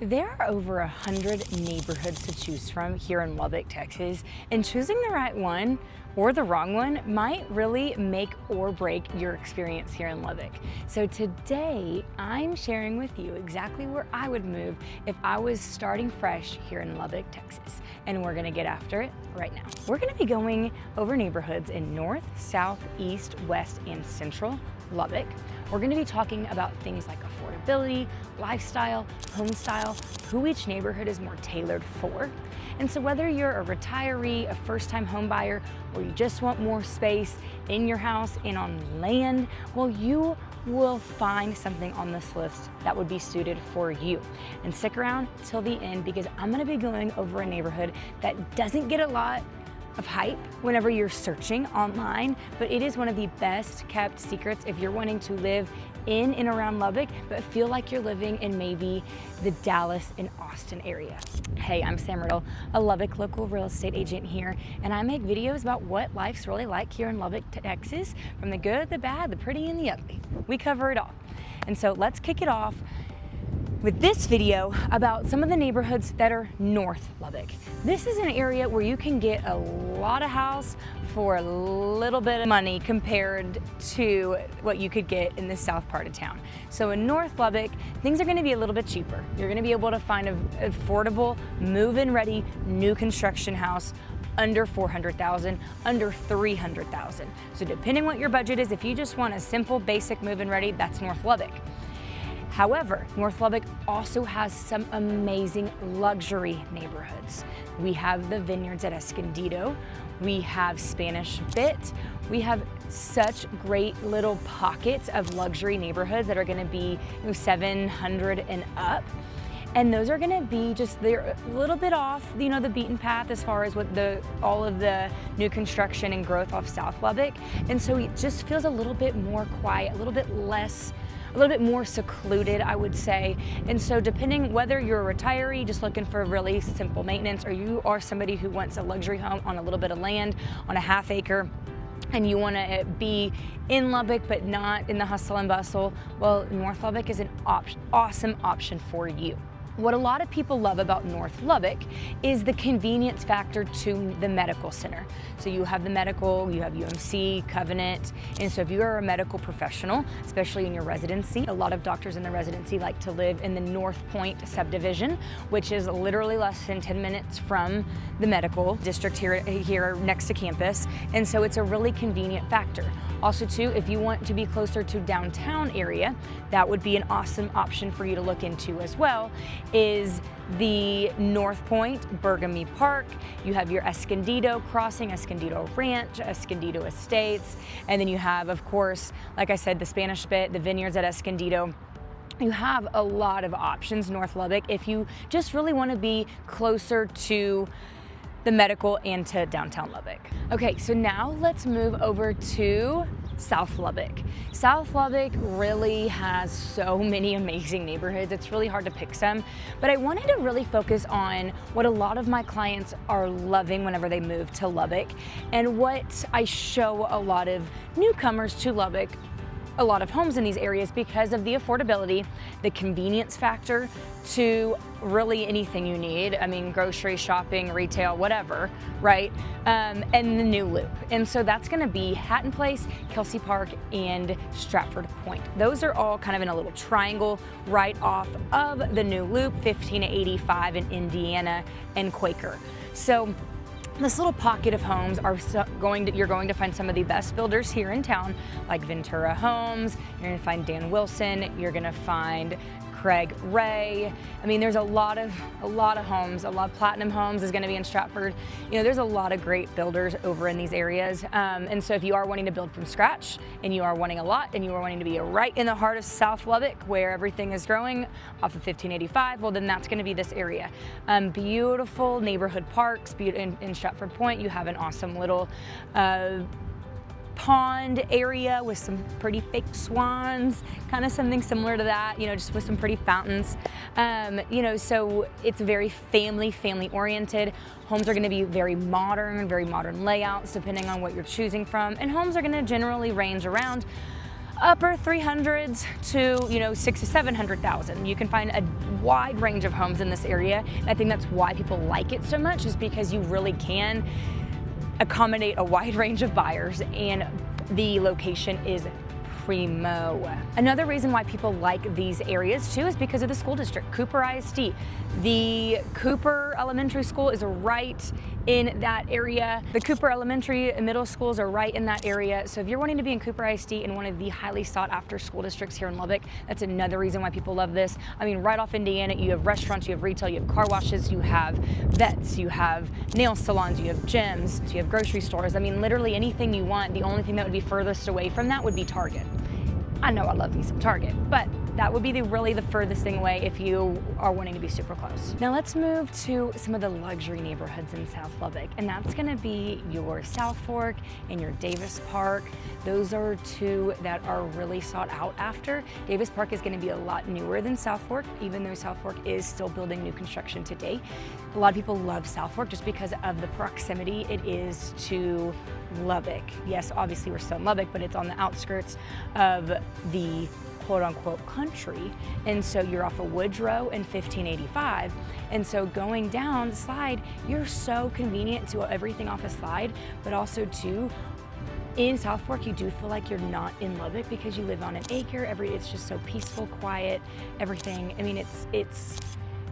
There are over 100 neighborhoods to choose from here in Lubbock, Texas, and choosing the right one or the wrong one might really make or break your experience here in Lubbock. So today, I'm sharing with you exactly where I would move if I was starting fresh here in Lubbock, Texas. And we're gonna get after it right now. We're gonna be going over neighborhoods in North, South, East, West, and Central Lubbock. We're gonna be talking about things like affordability, lifestyle, home style, who each neighborhood is more tailored for. And so whether you're a retiree, a first-time home buyer, or you just want more space in your house and on land, well, you will find something on this list that would be suited for you. And stick around till the end because I'm gonna be going over a neighborhood that doesn't get a lot of hype whenever you're searching online, but it is one of the best kept secrets if you're wanting to live in and around Lubbock, but feel like you're living in maybe the Dallas and Austin area. Hey, I'm Sam Riddle, a Lubbock local real estate agent here, and I make videos about what life's really like here in Lubbock, Texas, from the good, the bad, the pretty, and the ugly. We cover it all. And so let's kick it off with this video about some of the neighborhoods that are North Lubbock. This is an area where you can get a lot of house for a little bit of money compared to what you could get in the south part of town. So in North Lubbock, things are gonna be a little bit cheaper. You're gonna be able to find an affordable, move-in ready, new construction house under $400,000, under $300,000. So depending what your budget is, if you just want a simple, basic move-in ready, that's North Lubbock. However, North Lubbock also has some amazing luxury neighborhoods. We have the Vineyards at Escondido, we have Spanish Bit, we have such great little pockets of luxury neighborhoods that are gonna be 700 and up. And those are gonna be they're a little bit off, the beaten path as far as what all of the new construction and growth off South Lubbock. And so it just feels a little bit more quiet, a little bit more secluded, I would say. And so depending whether you're a retiree just looking for really simple maintenance, or you are somebody who wants a luxury home on a little bit of land, on a half acre, and you want to be in Lubbock but not in the hustle and bustle, well, North Lubbock is an awesome option for you. What a lot of people love about North Lubbock is the convenience factor to the medical center. So you have the medical, you have UMC, Covenant, and so if you are a medical professional, especially in your residency, a lot of doctors in the residency like to live in the North Point subdivision, which is literally less than 10 minutes from the medical district here next to campus, and so it's a really convenient factor. Also too, if you want to be closer to downtown area, that would be an awesome option for you to look into as well, is the North Point, Bergamy Park. You have your Escondido Crossing, Escondido Ranch, Escondido Estates, and then you have, of course, like I said, the Spanish Bit, the Vineyards at Escondido. You have a lot of options, North Lubbock, if you just really want to be closer to the medical and to downtown Lubbock. Okay, so now let's move over to South Lubbock. South Lubbock really has so many amazing neighborhoods. It's really hard to pick some, but I wanted to really focus on what a lot of my clients are loving whenever they move to Lubbock, and what I show a lot of newcomers to Lubbock, a lot of homes in these areas, because of the affordability, the convenience factor to really anything you need. I mean, grocery, shopping, retail, whatever, right? And the new loop. And so that's gonna be Hatton Place, Kelsey Park, and Stratford Point. Those are all kind of in a little triangle right off of the new loop, 1585 in Indiana and Quaker. So this little pocket of homes are you're going to find some of the best builders here in town, like Ventura Homes. You're going to find Dan Wilson. You're going to find Craig Ray. I mean, there's a lot of homes. A lot of Platinum Homes is going to be in Stratford. There's a lot of great builders over in these areas. And so if you are wanting to build from scratch, and you are wanting a lot, and you are wanting to be right in the heart of South Lubbock, where everything is growing off of 1585, well, then that's going to be this area. Beautiful neighborhood parks. In Stratford Point, you have an awesome little pond area with some pretty fake swans, kind of something similar to that, just with some pretty fountains. So it's very family oriented. Homes are gonna be very modern layouts depending on what you're choosing from. And homes are gonna generally range around upper 300s to, you know, 6 to 700,000. You can find a wide range of homes in this area. And I think that's why people like it so much, is because you really can accommodate a wide range of buyers, and the location is primo. Another reason why people like these areas too is because of the school district, Cooper ISD. The Cooper Elementary School is right in that area. The Cooper Elementary and middle schools are right in that area. So if you're wanting to be in Cooper ISD, in one of the highly sought after school districts here in Lubbock, that's another reason why people love this. I mean, right off Indiana, you have restaurants, you have retail, you have car washes, you have vets, you have nail salons, you have gyms, you have grocery stores. I mean, literally anything you want. The only thing that would be furthest away from that would be Target. I know I love me some Target, but that would be really the furthest thing away if you are wanting to be super close. Now let's move to some of the luxury neighborhoods in South Lubbock, and that's gonna be your South Fork and your Davis Park. Those are two that are really sought out after. Davis Park is gonna be a lot newer than South Fork, even though South Fork is still building new construction today. A lot of people love South Fork just because of the proximity it is to Lubbock. Yes, obviously we're still in Lubbock, but it's on the outskirts of the quote-unquote country, and so you're off of Woodrow and 1585, and so going down the slide, you're so convenient to everything off a slide, but also too, in South Fork, you do feel like you're not in Lubbock because you live on an acre. It's just so peaceful, quiet, everything. I mean, it's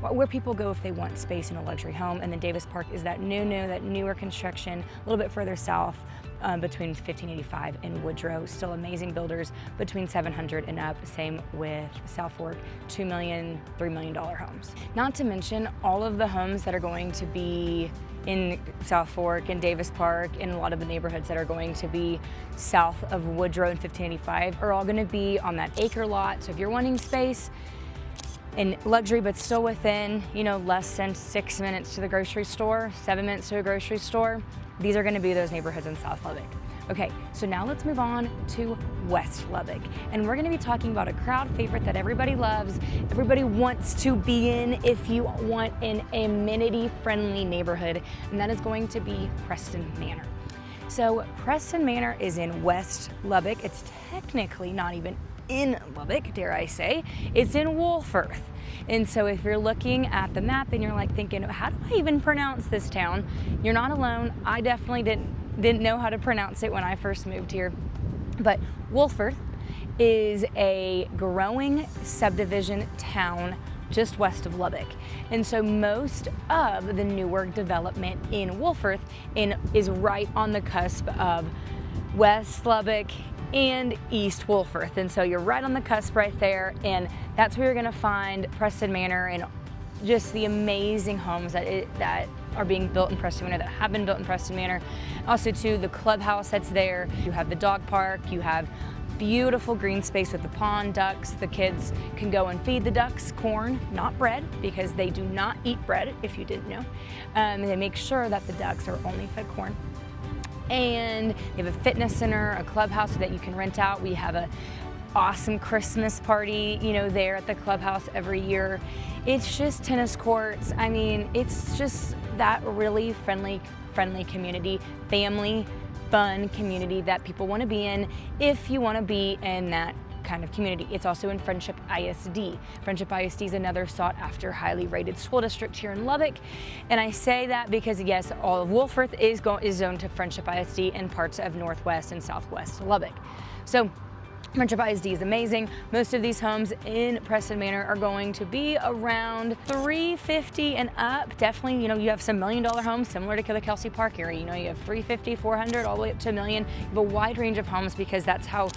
where people go if they want space in a luxury home. And then Davis Park is that newer construction, a little bit further south, between 1585 and Woodrow. Still amazing builders between 700 and up. Same with South Fork, $2 million, $3 million homes. Not to mention all of the homes that are going to be in South Fork and Davis Park and a lot of the neighborhoods that are going to be south of Woodrow and 1585 are all going to be on that acre lot. So if you're wanting space and luxury, but still within, you know, less than 6 minutes to the grocery store, 7 minutes to a grocery store, these are gonna be those neighborhoods in South Lubbock. Okay, so now let's move on to West Lubbock. And we're gonna be talking about a crowd favorite that everybody loves, everybody wants to be in if you want an amenity-friendly neighborhood, and that is going to be Preston Manor. So Preston Manor is in West Lubbock. It's technically not even in Lubbock, dare I say. It's in Wolfforth. And so if you're looking at the map and you're like thinking, how do I even pronounce this town? You're not alone. I definitely didn't know how to pronounce it when I first moved here. But Wolfforth is a growing subdivision town just west of Lubbock. And so most of the newer development in Wolfforth is right on the cusp of West Lubbock and East Wolfforth. And so you're right on the cusp right there, and that's where you're gonna find Preston Manor and just the amazing homes that are being built in Preston Manor, that have been built in Preston Manor. Also too, the clubhouse that's there. You have the dog park, you have beautiful green space with the pond, ducks. The kids can go and feed the ducks corn, not bread, because they do not eat bread, if you didn't know. They make sure that the ducks are only fed corn. And they have a fitness center, a clubhouse that you can rent out. We have an awesome Christmas party, you know, there at the clubhouse every year. It's just tennis courts. I mean, it's just that really friendly community, family, fun community that people want to be in if you want to be in that kind of community. It's also in Friendship ISD. Friendship ISD is another sought after, highly rated school district here in Lubbock. And I say that because yes, all of Wolfforth is zoned to Friendship ISD and parts of Northwest and Southwest Lubbock. So Friendship ISD is amazing. Most of these homes in Preston Manor are going to be around $350 and up. Definitely, you know, you have some $1 million homes similar to the Kelsey Park area. You know, you have $350, $400, all the way up to $1 million. You have a wide range of homes because that's how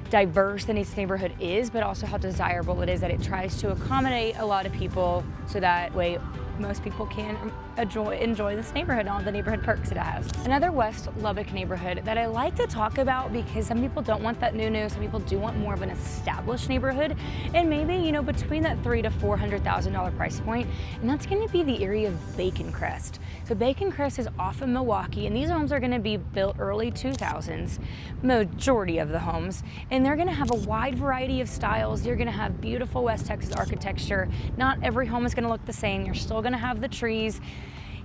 diverse the neighborhood is, but also how desirable it is that it tries to accommodate a lot of people so that way most people can enjoy this neighborhood and all the neighborhood perks it has. Another West Lubbock neighborhood that I like to talk about because some people don't want that new, some people do want more of an established neighborhood, and maybe, you know, between that $300,000 to $400,000 price point, and that's going to be the area of Bacon Crest. So Bacon Crest is off of Milwaukee, and these homes are going to be built early 2000s, majority of the homes, and they're going to have a wide variety of styles. You're going to have beautiful West Texas architecture. Not every home is going to look the same. You're still going to have the trees.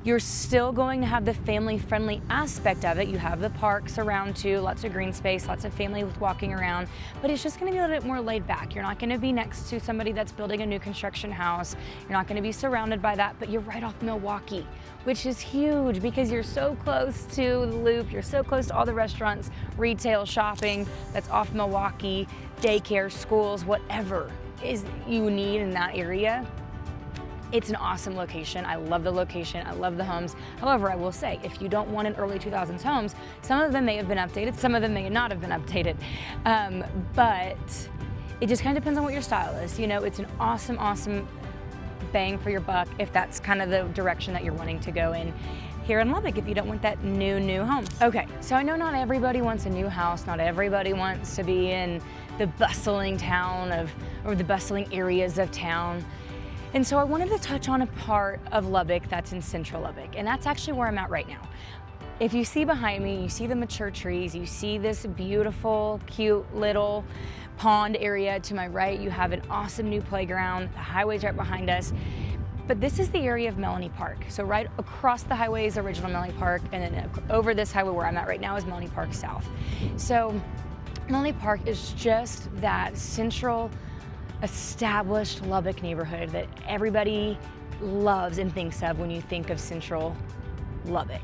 You're still going to have the family-friendly aspect of it. You have the parks around too, lots of green space, lots of family with walking around, but it's just gonna be a little bit more laid back. You're not gonna be next to somebody that's building a new construction house. You're not gonna be surrounded by that, but you're right off Milwaukee, which is huge because you're so close to the Loop, you're so close to all the restaurants, retail, shopping that's off Milwaukee, daycare, schools, whatever is you need in that area. It's an awesome location. I love the location. I love the homes. However, I will say, if you don't want an early 2000s homes, some of them may have been updated, some of them may not have been updated. But it just kind of depends on what your style is. You know, it's an awesome, awesome bang for your buck if that's kind of the direction that you're wanting to go in here in Lubbock if you don't want that new home. Okay, so I know not everybody wants a new house, not everybody wants to be in the bustling town or the bustling areas of town. And so I wanted to touch on a part of Lubbock that's in Central Lubbock, and that's actually where I'm at right now. If you see behind me, you see the mature trees, you see this beautiful, cute little pond area to my right. You have an awesome new playground. The highway's right behind us. But this is the area of Melanie Park. So right across the highway is original Melanie Park, and then over this highway where I'm at right now is Melanie Park South. So Melanie Park is just that central, established Lubbock neighborhood that everybody loves and thinks of when you think of Central Lubbock.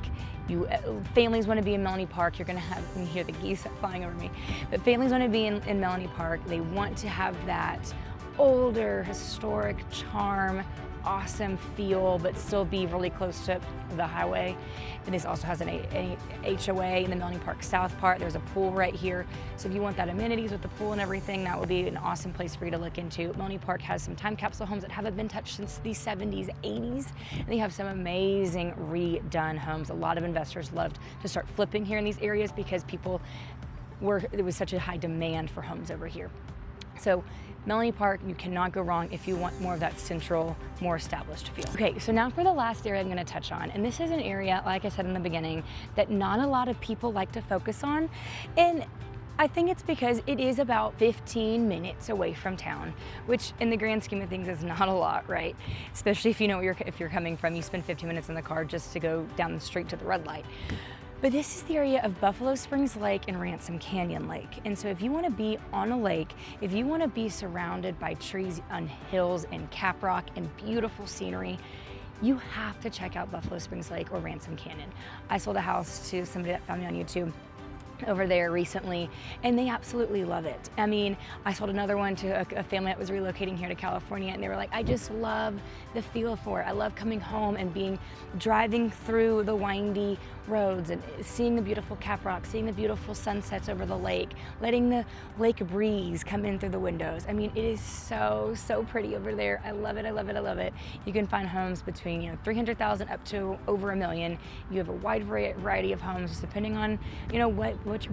Families want to be in Melanie Park. You're going to have, you hear the geese flying over me, but families want to be in Melanie Park. They want to have that older, historic charm, awesome feel, but still be really close to the highway. And this also has an HOA in the Melanie Park South part. There's a pool right here. So if you want that amenities with the pool and everything, that would be an awesome place for you to look into. Melanie Park has some time capsule homes that haven't been touched since the 70s, 80s. And they have some amazing redone homes. A lot of investors loved to start flipping here in these areas because there was such a high demand for homes over here. So Melanie Park, you cannot go wrong if you want more of that central, more established feel. Okay, so now for the last area I'm gonna touch on. And this is an area, like I said in the beginning, that not a lot of people like to focus on. And I think it's because it is about 15 minutes away from town, which in the grand scheme of things is not a lot, right? Especially if you know if you're coming from, you spend 15 minutes in the car just to go down the street to the red light. But this is the area of Buffalo Springs Lake and Ransom Canyon Lake. And so if you want to be on a lake, if you want to be surrounded by trees on hills and caprock and beautiful scenery, you have to check out Buffalo Springs Lake or Ransom Canyon. I sold a house to somebody that found me on YouTube over there recently, and they absolutely love it. I mean, I sold another one to a family that was relocating here to California, and they were like, I just love the feel for it. I love coming home and driving through the windy roads and seeing the beautiful caprock, seeing the beautiful sunsets over the lake, letting the lake breeze come in through the windows. I mean, it is so pretty over there. I love it, I love it, I love it. You can find homes between $300,000 up to over $1 million. You have a wide variety of homes, just depending on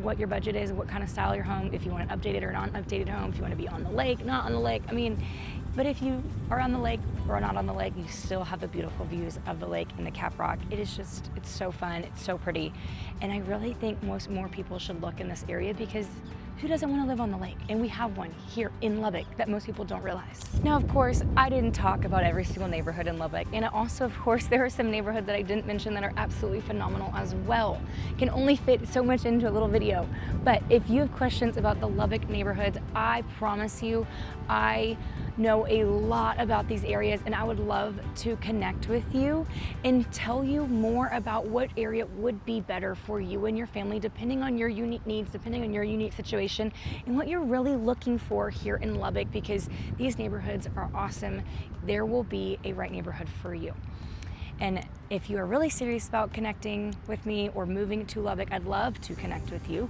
what your budget is, what kind of style your home, if you want an updated or non-updated home, if you want to be on the lake, not on the lake. I mean, but if you are on the lake or not on the lake, you still have the beautiful views of the lake and the caprock. It's so fun, it's so pretty. And I really think more people should look in this area because who doesn't want to live on the lake? And we have one here in Lubbock that most people don't realize. Now, of course, I didn't talk about every single neighborhood in Lubbock. And also, of course, there are some neighborhoods that I didn't mention that are absolutely phenomenal as well. Can only fit so much into a little video. But if you have questions about the Lubbock neighborhoods, I promise you, I know a lot about these areas, and I would love to connect with you and tell you more about what area would be better for you and your family, depending on your unique needs, depending on your unique situation, and what you're really looking for here in Lubbock, because these neighborhoods are awesome. There will be a right neighborhood for you. And if you are really serious about connecting with me or moving to Lubbock, I'd love to connect with you.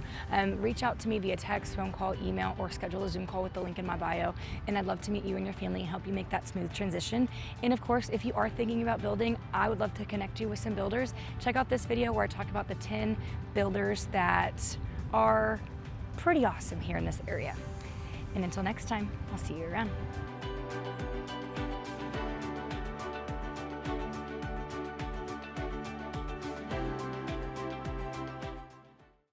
Reach out to me via text, phone call, email, or schedule a Zoom call with the link in my bio. And I'd love to meet you and your family and help you make that smooth transition. And of course, if you are thinking about building, I would love to connect you with some builders. Check out this video where I talk about the 10 builders that are pretty awesome here in this area. And until next time, I'll see you around.